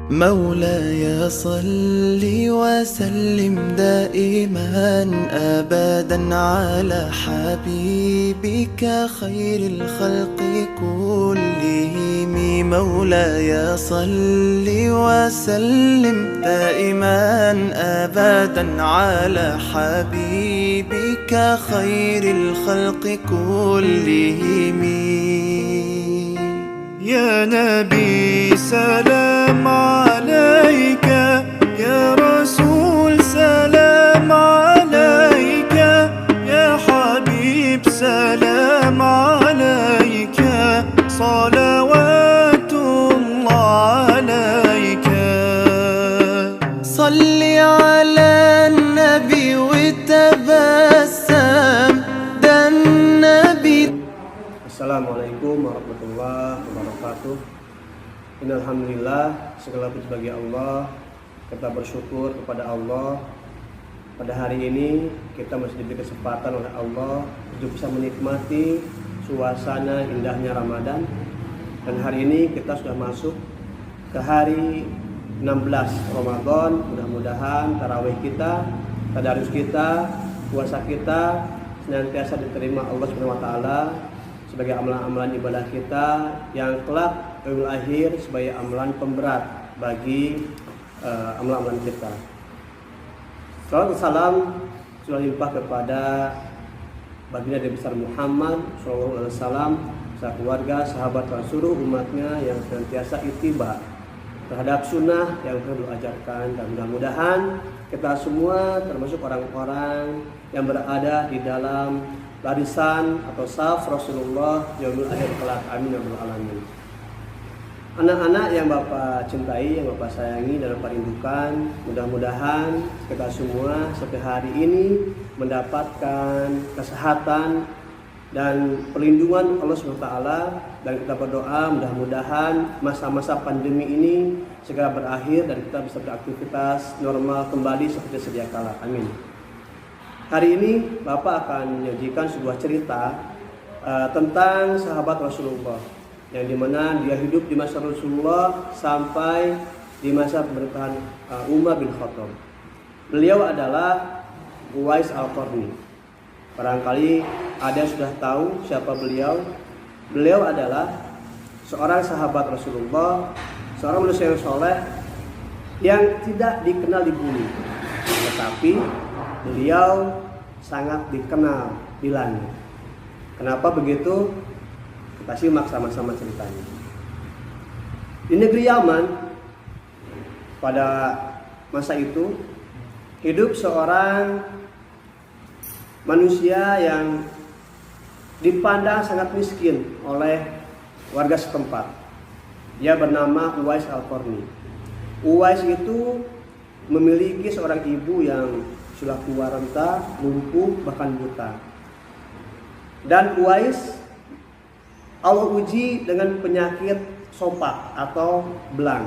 مولاي صل وسلم دائما أبدا على حبيبك خير الخلق كلهم. مولاي صل وسلم دائما أبدا على حبيبك خير الخلق كلهم. يا نبي سلام عليك، يا رسول سلام عليك، يا حبيب سلام عليك، صلوات الله عليك. صل على النبي وتبسم، ده النبي. Assalamualaikum warahmatullahi wabarakatuh. Innalhamdulillah, segala puji bagi Allah. Kita bersyukur kepada Allah. Pada hari ini kita masih diberi kesempatan oleh Allah untuk bisa menikmati suasana indahnya Ramadan. Dan hari ini kita sudah masuk ke hari 16 Ramadan. Mudah-mudahan tarawih kita, tadarus kita, puasa kita senantiasa diterima Allah Subhanahu wa taala sebagai amalan-amalan ibadah kita yang kelak berakhir sebagai amalan pemberat bagi amalan-amalan kita. Salawat dan salam sudah limpah kepada baginda Nabi besar Muhammad SAW, beserta keluarga, sahabat dan seluruh umatnya yang senantiasa ittiba terhadap sunnah yang telah diajarkan. Dan mudah-mudahan kita semua termasuk orang-orang yang berada di dalam barisan atau saf Rasulullah yaumul akhir kelak. Amin ya rabbal alamin. Anak-anak yang Bapak cintai, yang Bapak sayangi dan Bapak rindukan, mudah-mudahan kita semua sampai hari ini mendapatkan kesehatan dan perlindungan Allah SWT. Dan kita berdoa mudah-mudahan masa-masa pandemi ini segera berakhir dan kita bisa beraktivitas normal kembali seperti sedia kala. Amin. Hari ini Bapak akan menyajikan sebuah cerita tentang sahabat Rasulullah, yang dimana dia hidup di masa Rasulullah sampai di masa pemerintahan Umar bin Khattab. Beliau adalah Uwais Al-Qarni. Barangkali ada yang sudah tahu siapa beliau. Beliau adalah seorang sahabat Rasulullah, seorang manusia yang soleh yang tidak dikenal di bumi, tetapi beliau sangat dikenal di langit. Kenapa begitu? Kita simak sama-sama ceritanya. Di negeri Yaman pada masa itu hidup seorang manusia yang dipandang sangat miskin oleh warga setempat. Dia bernama Uwais Al-Qarni. Uwais itu memiliki seorang ibu yang sudah tua renta, lumpuh, bahkan buta. Dan Uwais Allah uji dengan penyakit sopak atau belang.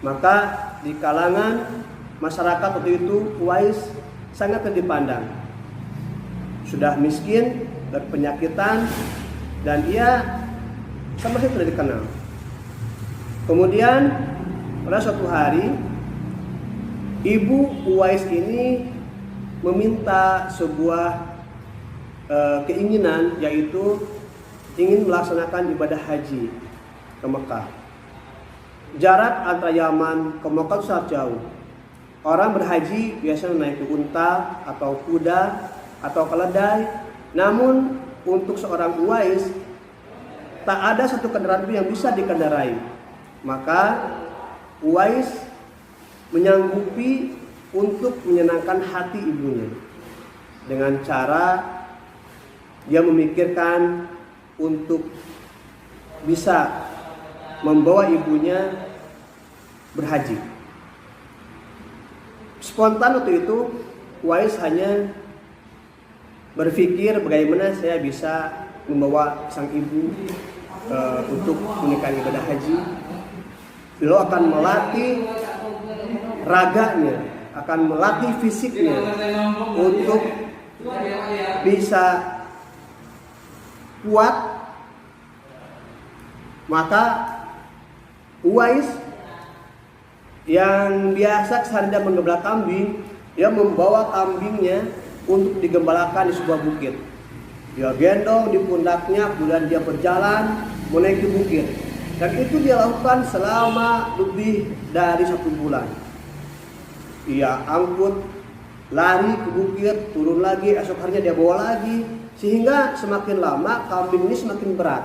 Maka di kalangan masyarakat waktu itu Uwais sangat dipandang. Sudah miskin, berpenyakitan, dan ia sama sekali tidak dikenal. Kemudian pada suatu hari ibu Uwais ini meminta sebuah keinginan, yaitu ingin melaksanakan ibadah haji ke Mekah. Jarak antara Yaman ke Mekah sangat jauh. Orang berhaji biasanya naik unta atau kuda atau keledai. Namun untuk seorang Uwais tak ada satu kendaraan yang bisa dikendarai. Maka Uwais menyanggupi untuk menyenangkan hati ibunya dengan cara dia memikirkan untuk bisa membawa ibunya berhaji. Spontan waktu itu Uwais hanya berpikir bagaimana saya bisa membawa sang ibu untuk menunaikan ibadah haji. Beliau akan melatih raganya, akan melatih fisiknya untuk bisa kuat. Maka Uwais yang biasa sehari-hari menggembala kambing, dia membawa kambingnya untuk digembalakan di sebuah bukit. Dia gendong di pundaknya, kemudian dia berjalan menaiki bukit. Dan itu dia lakukan selama lebih dari 1 bulan. Ia angkut, lari ke bukit, turun lagi, esok harinya dia bawa lagi, sehingga semakin lama kambing ini semakin berat.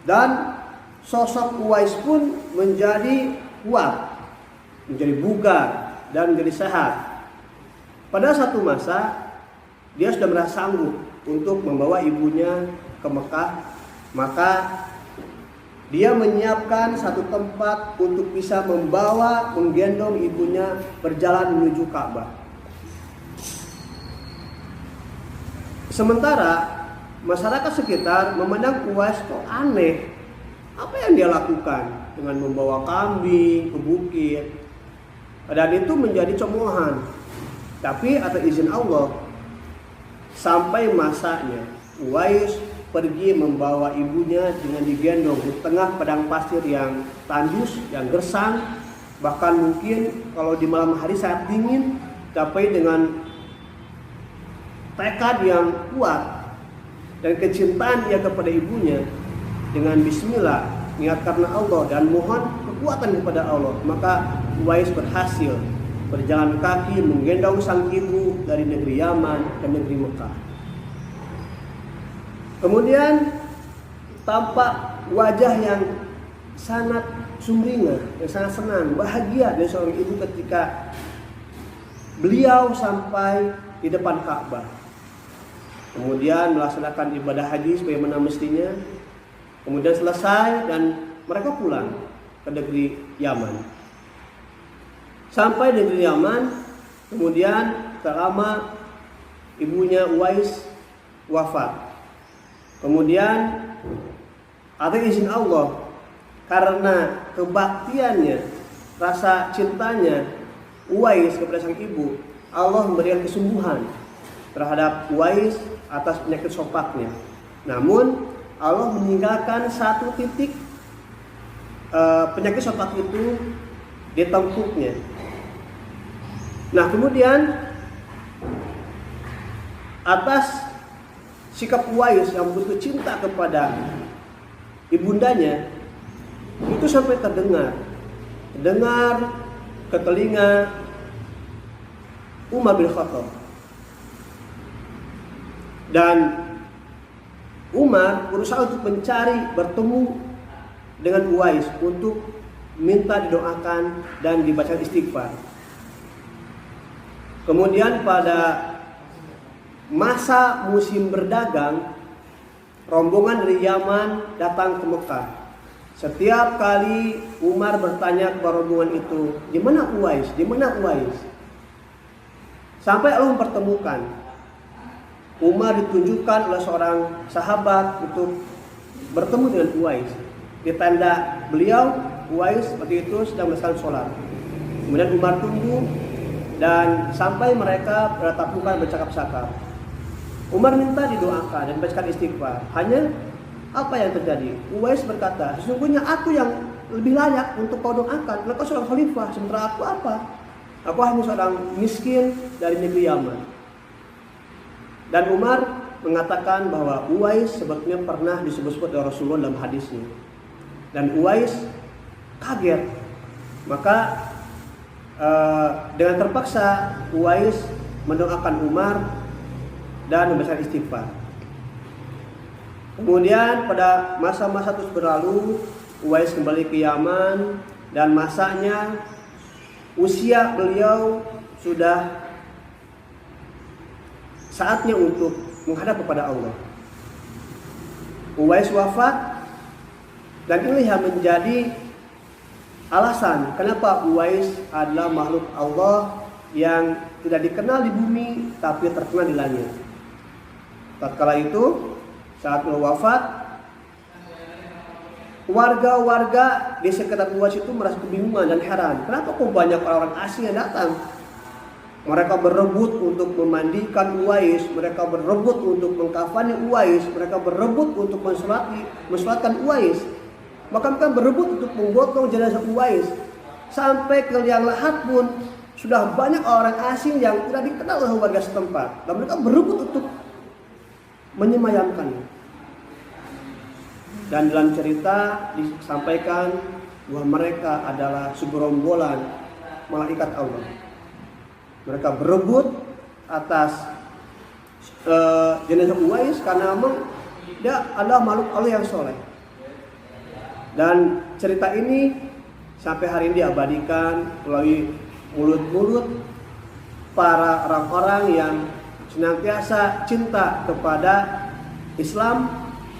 Dan sosok Uwais pun menjadi kuat, menjadi bugar, dan menjadi sehat. Pada satu masa dia sudah merasa sanggup untuk membawa ibunya ke Mekah, maka dia menyiapkan satu tempat untuk bisa menggendong ibunya berjalan menuju Ka'bah. Sementara masyarakat sekitar memandang Uwais kok aneh. Apa yang dia lakukan dengan membawa kambing ke bukit? Dan itu menjadi cemoohan. Tapi atas izin Allah, sampai masanya Uwais pergi membawa ibunya dengan digendong di tengah padang pasir yang tandus, yang gersang, bahkan mungkin kalau di malam hari sangat dingin, tapi dengan tekad yang kuat dan kecintaan ia kepada ibunya, dengan bismillah, niat karena Allah dan mohon kekuatan kepada Allah, maka Uwais berhasil berjalan kaki menggendong sang ibu dari negeri Yaman ke negeri Mekah. Kemudian tampak wajah yang sangat sumringah, yang sangat senang, bahagia dari seorang ibu ketika beliau sampai di depan Ka'bah. Kemudian melaksanakan ibadah haji sebagaimana mestinya. Kemudian selesai dan mereka pulang ke negeri Yaman. Sampai di negeri Yaman, kemudian selama ibunya Uwais wafat. Kemudian atas izin Allah, karena kebaktiannya, rasa cintanya Uwais kepada sang ibu, Allah memberikan kesembuhan terhadap Uwais atas penyakit sopaknya. Namun Allah meninggalkan satu titik penyakit sopak itu di tengkuknya. Nah, kemudian atas sikap Uwais yang begitu cinta kepada ibundanya, itu sampai terdengar ke telinga Umar bin Khattab. Dan Umar berusaha untuk bertemu dengan Uwais untuk minta didoakan dan dibacakan istighfar. Kemudian pada masa musim berdagang, rombongan dari Yaman datang ke Mekah. Setiap kali Umar bertanya kepada rombongan itu, "Di mana Uwais? Di mana Uwais?" Sampai Allah mempertemukan. Umar ditunjukkan oleh seorang sahabat untuk bertemu dengan Uwais. Di tenda beliau, Uwais waktu itu sedang melaksanakan sholat. Kemudian Umar tunggu dan sampai mereka bertatap muka bercakap-cakap. Umar minta didoakan dan bacakan istighfar. Hanya apa yang terjadi? Uwais berkata, "Sesungguhnya aku yang lebih layak untuk kau doakan. Engkau seorang khalifah, sementara aku apa? Aku hanya seorang miskin dari negeri Yaman." Dan Umar mengatakan bahwa Uwais sebetulnya pernah disebut-sebut oleh Rasulullah dalam hadisnya. Dan Uwais kaget. Maka dengan terpaksa Uwais mendoakan Umar dan membacakan istighfar. Kemudian pada masa-masa terus berlalu, Uwais kembali ke Yaman dan masanya usia beliau sudah saatnya untuk menghadap kepada Allah. Uwais wafat dan ini yang menjadi alasan kenapa Uwais adalah makhluk Allah yang tidak dikenal di bumi tapi terkenal di langit. Tatkala itu saat beliau wafat, warga-warga di sekitar Uwais itu merasa kebingungan dan heran. Kenapa kok banyak orang-orang asing yang datang? Mereka berebut untuk memandikan Uwais, mereka berebut untuk mengkafani Uwais, mereka berebut untuk mensolatkan Uwais. Maka mereka berebut untuk menggotong jenazah Uwais. sampai ke liang lahat pun sudah banyak orang asing yang tidak dikenal oleh warga setempat, dan mereka berebut untuk menyemayamkannya. Dan dalam cerita disampaikan bahwa mereka adalah segerombolan malaikat Allah. Mereka berebut atas jenazah Uwais karena memang dia adalah makhluk Allah yang soleh. Dan cerita ini sampai hari ini diabadikan melalui mulut-mulut para orang-orang yang senantiasa cinta kepada Islam,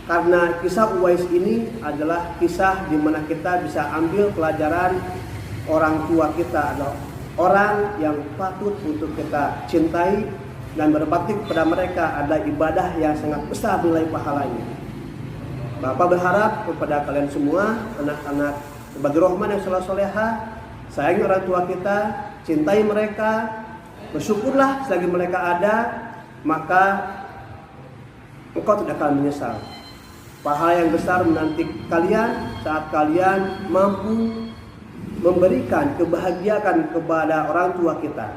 karena kisah Uwais ini adalah kisah di mana kita bisa ambil pelajaran orang tua kita adalah orang yang patut untuk kita cintai, dan berbakti kepada mereka adalah ibadah yang sangat besar nilai pahalanya. Bapak berharap kepada kalian semua, anak-anak Ibadu Rahman yang soleh-solehah, sayangi orang tua kita, cintai mereka, bersyukurlah selagi mereka ada, maka engkau tidak akan menyesal. Pahala yang besar menanti kalian saat kalian mampu memberikan kebahagiaan kepada orang tua kita.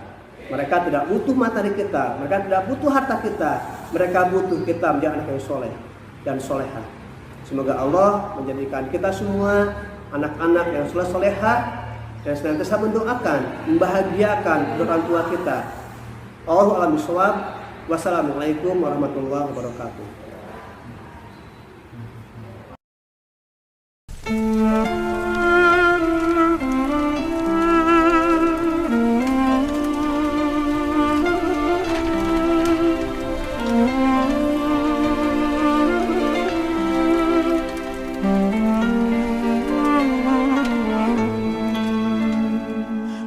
Mereka tidak butuh materi kita, mereka tidak butuh harta kita, mereka butuh kita menjadi anak yang soleh dan solehah. Semoga Allah menjadikan kita semua anak-anak yang soleh-solehah dan senantiasa mendoakan, membahagiakan orang tua kita. Allahu a'lam bishawab. Wassalamualaikum warahmatullahi wabarakatuh.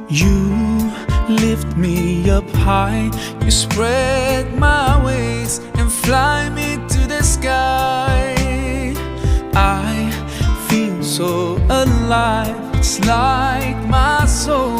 You lift me up high, you spread my wings and fly me to the sky. I feel so alive, it's like my soul